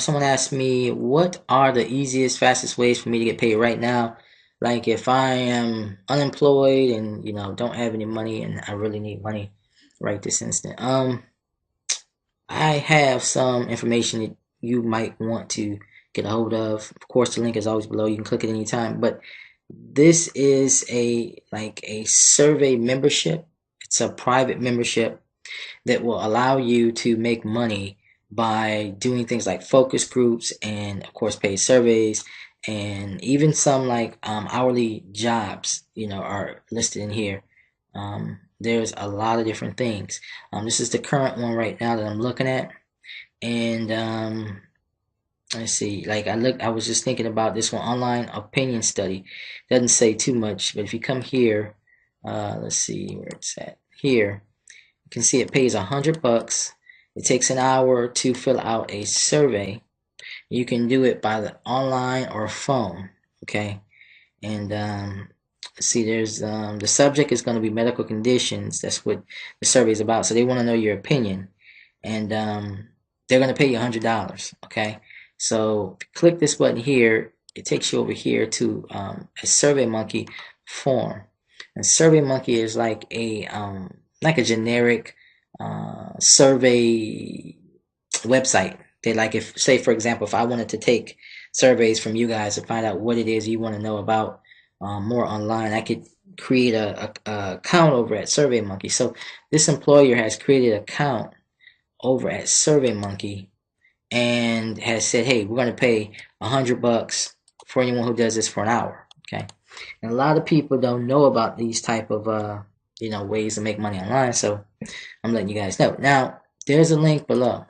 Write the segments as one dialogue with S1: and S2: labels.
S1: someone asked me, what are the easiest, fastest ways for me to get paid right now? Like if I am unemployed and don't have any money and I really need money right this instant. I have some information that you might want to get a hold of. Of course, the link is always below. You can click it anytime. But this is a survey membership. It's a private membership that will allow you to make money by doing things like focus groups and of course paid surveys, and even some like hourly jobs are listed in here. There's a lot of different things. This is the current one right now that I'm looking at, and let's see. Like I was just thinking about this one, online opinion study. Doesn't say too much, but if you come here, let's see where it's at. Here, you can see it pays $100. It takes an hour to fill out a survey. You can do it by the online or phone. Okay, and see, there's the subject is going to be medical conditions. That's what the survey is about. So they want to know your opinion, and they're going to pay you $100. Okay, so if you click this button here, it takes you over here to a SurveyMonkey form. And SurveyMonkey is like a generic survey website. They like, if say for example, if I wanted to take surveys from you guys to find out what it is you want to know about more online, I could create a account over at SurveyMonkey. So this employer has created an account over at SurveyMonkey and has said, hey, we're going to pay $100 for anyone who does this for an hour. Okay, and a lot of people don't know about these type of ways to make money online, so I'm letting you guys know. Now there's a link below,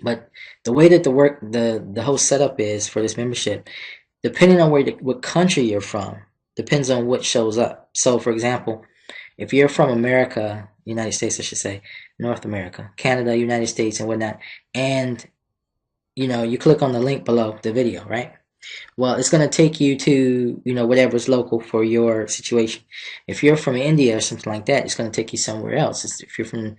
S1: but the way that the whole setup is for this membership, depending on what country you're from, depends on what shows up. So for example, if you're from America, United States I should say, North America, Canada, United States and whatnot, and you click on the link below the video, right? Well, it's going to take you to whatever's local for your situation. If you're from India or something like that, it's going to take you somewhere else. If you're from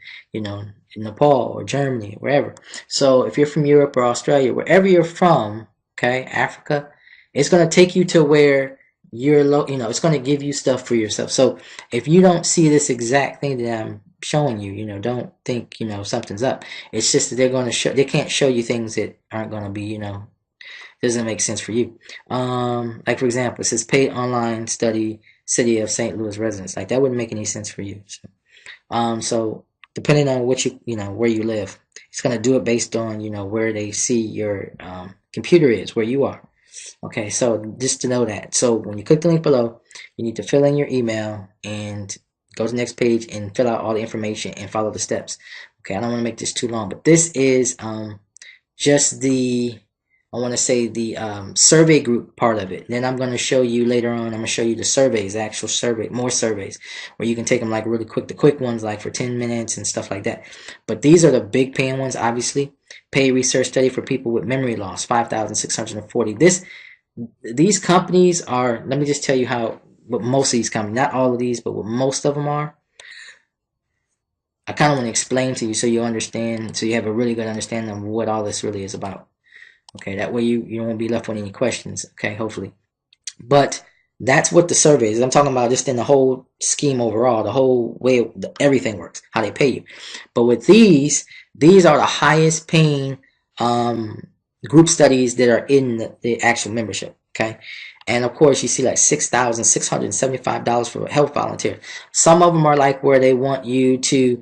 S1: Nepal or Germany, wherever. So if you're from Europe or Australia, wherever you're from, okay, Africa, it's going to take you to where you're it's going to give you stuff for yourself. So if you don't see this exact thing that I'm showing you, don't think something's up. It's just that they can't show you things that aren't going to be doesn't make sense for you. Like for example, it says paid online study, city of St. Louis residents. Like that wouldn't make any sense for you. So depending on what where you live, it's gonna do it based on where they see your computer is, where you are. Okay, so just to know that. So when you click the link below, you need to fill in your email and go to the next page and fill out all the information and follow the steps. Okay, I don't want to make this too long, but this is just I want to say the survey group part of it. Then I'm going to show you later on, I'm going to show you the surveys, the actual survey, more surveys, where you can take them like really quick, the quick ones like for 10 minutes and stuff like that. But these are the big paying ones, obviously. Paid research study for people with memory loss, 5,640. These companies are, let me just tell you what most of these companies, not all of these, but what most of them are. I kind of want to explain to you so you understand, so you have a really good understanding of what all this really is about. Okay, that way you won't be left with any questions, okay, hopefully. But that's what the survey is. I'm talking about just in the whole scheme overall, the whole way everything works, how they pay you. But with these are the highest paying group studies that are in the actual membership, okay? And of course, you see like $6,675 for a health volunteer. Some of them are like where they want you to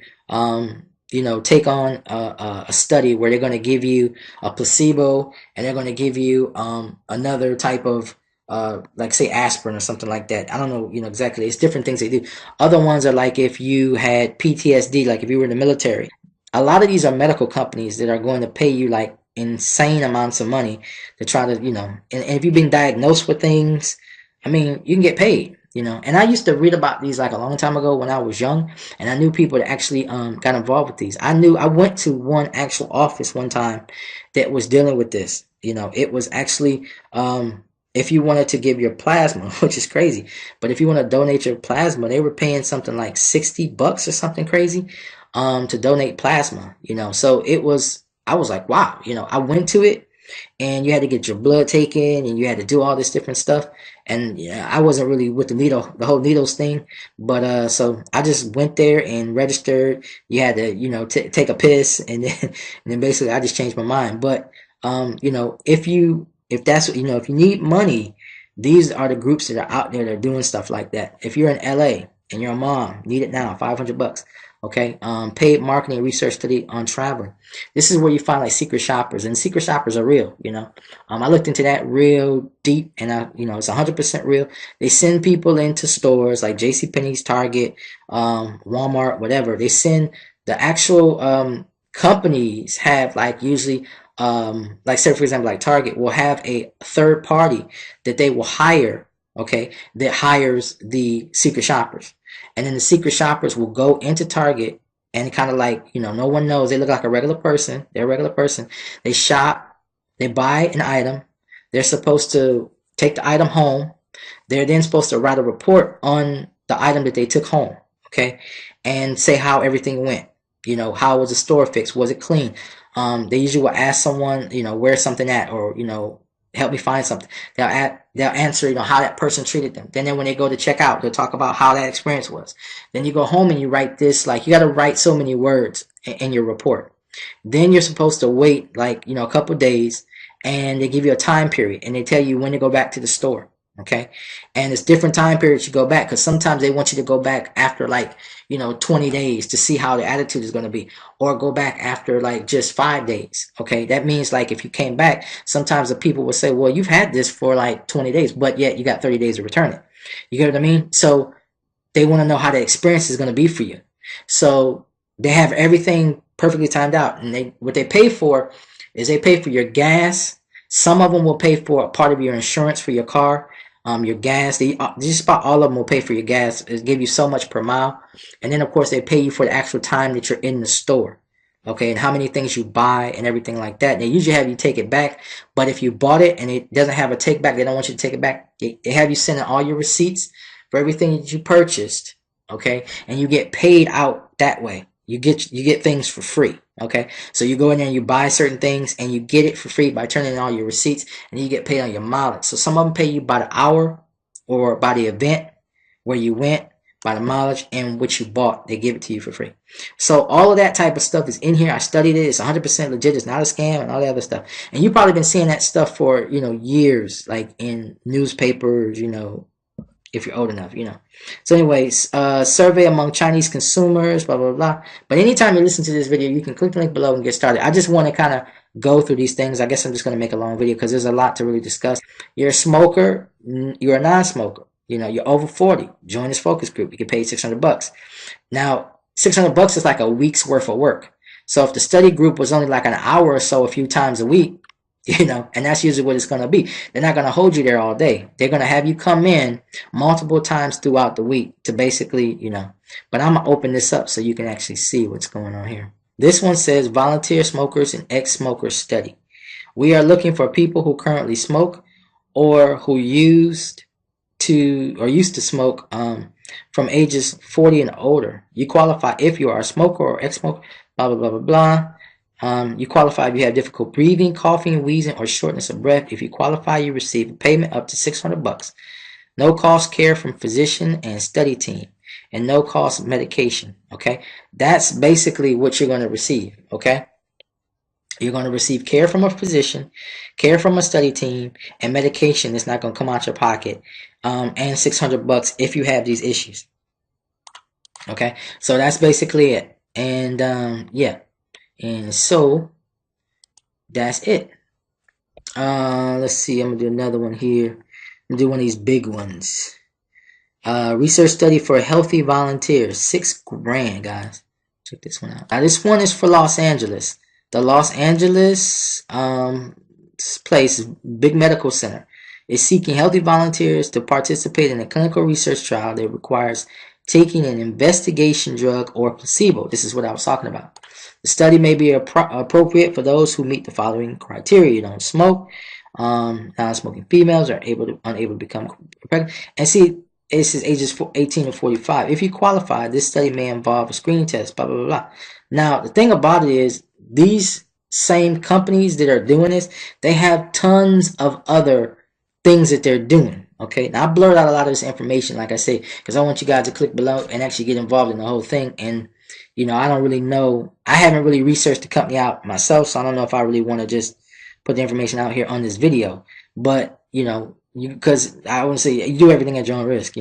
S1: take on a study where they're going to give you a placebo and they're going to give you another type of like say aspirin or something like that. I don't know, exactly. It's different things they do. Other ones are like if you had PTSD, like if you were in the military. A lot of these are medical companies that are going to pay you like insane amounts of money to try to, and if you've been diagnosed with things, I mean, you can get paid. And I used to read about these like a long time ago when I was young, and I knew people that actually got involved with these. I went to one actual office one time that was dealing with this. It was actually if you wanted to give your plasma, which is crazy, but if you want to donate your plasma, they were paying something like $60 or something crazy to donate plasma. So it was, I was like, wow, I went to it, and you had to get your blood taken, and you had to do all this different stuff. And yeah, I wasn't really with the whole needles thing, but so I just went there and registered. You had to, take a piss, and then basically I just changed my mind. But if that's if you need money, these are the groups that are out there that are doing stuff like that. If you're in LA and you're a mom, need it now, $500. Okay, paid marketing research study on traveling. This is where you find like secret shoppers, and secret shoppers are real. I looked into that real deep, and it's 100% real. They send people into stores like JCPenney's, Target, Walmart, whatever. They send the actual companies have like usually like say for example like Target will have a third party that they will hire, okay, that hires the secret shoppers, and then the secret shoppers will go into Target and kind of like no one knows, they look like a regular person, they're a regular person, they shop, they buy an item, they're supposed to take the item home, they're then supposed to write a report on the item that they took home, okay, and say how everything went. How was the store fixed? Was it clean? They usually will ask someone, where's something at, or help me find something. They'll answer, how that person treated them. Then when they go to check out, they'll talk about how that experience was. Then you go home and you write this, like you got to write so many words in your report. Then you're supposed to wait like a couple days, and they give you a time period, and they tell you when to go back to the store. Okay, and it's different time periods you go back, because sometimes they want you to go back after like 20 days to see how the attitude is going to be, or go back after like just 5 days. Okay, that means like if you came back, sometimes the people will say, well, you've had this for like 20 days, but yet you got 30 days to return it. You get what I mean? So they want to know how the experience is going to be for you. So they have everything perfectly timed out, and what they pay for is they pay for your gas. Some of them will pay for a part of your insurance for your car, your gas. Just about all of them will pay for your gas. It give you so much per mile, and then of course they pay you for the actual time that you're in the store, okay, and how many things you buy and everything like that. They usually have you take it back, but if you bought it and it doesn't have a take back, they don't want you to take it back. They have you send in all your receipts for everything that you purchased, okay, and you get paid out that way. You get things for free, okay? So you go in there and you buy certain things, and you get it for free by turning in all your receipts, and you get paid on your mileage. So some of them pay you by the hour or by the event where you went, by the mileage, and what you bought. They give it to you for free. So all of that type of stuff is in here. I studied it. It's 100% legit. It's not a scam and all that other stuff. And you've probably been seeing that stuff for, years, like in newspapers, if you're old enough, So anyways, survey among Chinese consumers, blah, blah, blah. But anytime you listen to this video, you can click the link below and get started. I just want to kind of go through these things. I guess I'm just going to make a long video because there's a lot to really discuss. You're a smoker. You're a non-smoker. You're over 40. Join this focus group. You get paid $600. Now, $600 is like a week's worth of work. So if the study group was only like an hour or so a few times a week, and that's usually what it's going to be. They're not going to hold you there all day. They're going to have you come in multiple times throughout the week to basically, but I'm going to open this up so you can actually see what's going on here. This one says volunteer smokers and ex-smokers study. We are looking for people who currently smoke or who used to smoke from ages 40 and older. You qualify if you are a smoker or ex-smoker, blah, blah, blah, blah, blah. You qualify if you have difficult breathing, coughing, wheezing, or shortness of breath. If you qualify, you receive a payment up to $600. No cost care from physician and study team, and no cost medication. Okay, that's basically what you're going to receive. Okay, you're going to receive care from a physician, care from a study team, and medication that's not going to come out your pocket, and $600 if you have these issues. Okay, so that's basically it. And yeah. And so that's it. Let's see. I'm gonna do another one here. I'm gonna do one of these big ones. Research study for healthy volunteers, $6,000, guys. Check this one out. Now this one is for Los Angeles. The Los Angeles place, big medical center, is seeking healthy volunteers to participate in a clinical research trial that requires taking an investigation drug or placebo. This is what I was talking about. The study may be appropriate for those who meet the following criteria. You don't smoke. Non-smoking females are unable to become pregnant. And see, it says ages 18 to 45. If you qualify, this study may involve a screening test, blah, blah, blah, blah. Now, the thing about it is these same companies that are doing this, they have tons of other things that they're doing. Okay, now I blurred out a lot of this information, like I say, because I want you guys to click below and actually get involved in the whole thing. And I don't really know. I haven't really researched the company out myself, so I don't know if I really want to just put the information out here on this video. But because I want to say you do everything at your own risk.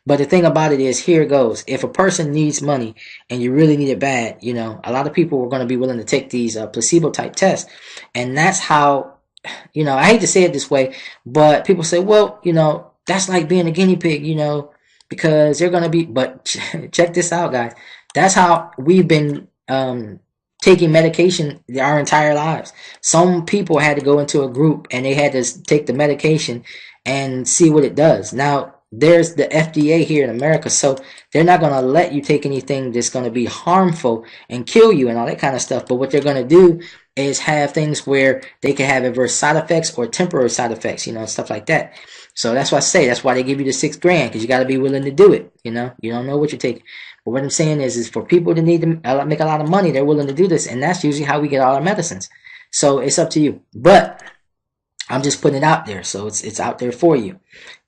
S1: But the thing about it is, here it goes. If a person needs money and you really need it bad, a lot of people are going to be willing to take these placebo type tests, and that's how. I hate to say it this way, but people say, well, that's like being a guinea pig, because they're going to be, but check this out, guys. That's how we've been taking medication our entire lives. Some people had to go into a group and they had to take the medication and see what it does. Now, there's the FDA here in America, so they're not going to let you take anything that's going to be harmful and kill you and all that kind of stuff. But what they're going to do is have things where they can have adverse side effects or temporary side effects, stuff like that. So that's why I say, that's why they give you the $6 grand, because you got to be willing to do it. You don't know what you're taking. But what I'm saying is for people that need to make a lot of money, they're willing to do this, and that's usually how we get all our medicines. So it's up to you. But I'm just putting it out there, so it's out there for you.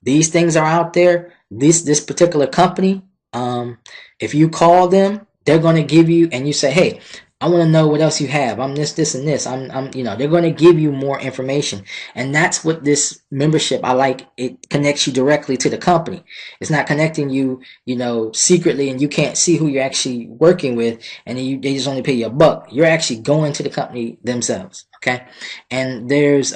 S1: These things are out there. This particular company, if you call them, they're going to give you, and you say, hey, I want to know what else you have. I'm this, and this. They're going to give you more information. And that's what this membership, I like. It connects you directly to the company. It's not connecting you, secretly, and you can't see who you're actually working with, and they just only pay you $1. You're actually going to the company themselves, okay? And there's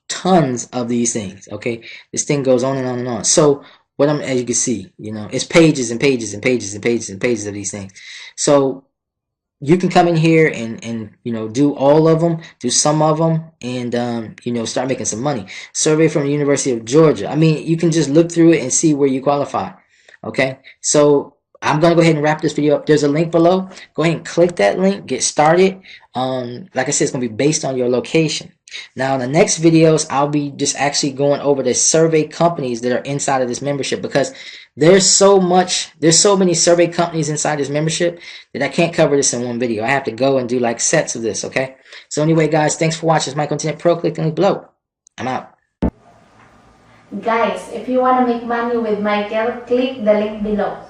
S1: tons of these things, okay? This thing goes on and on and on. So as you can see, it's pages and pages and pages and pages and pages of these things. So you can come in here and do all of them, do some of them, and start making some money. Survey from the University of Georgia. I mean, you can just look through it and see where you qualify. Okay, so I'm gonna go ahead and wrap this video up. There's a link below. Go ahead and click that link. Get started. Like I said, it's gonna be based on your location. Now, in the next videos, I'll be just actually going over the survey companies that are inside of this membership, because there's so many survey companies inside this membership that I can't cover this in one video. I have to go and do like sets of this, okay? So anyway, guys, thanks for watching. It's Michael Internet Pro. Click the link below. I'm out.
S2: Guys, if you want to make money with Michael, click the link below.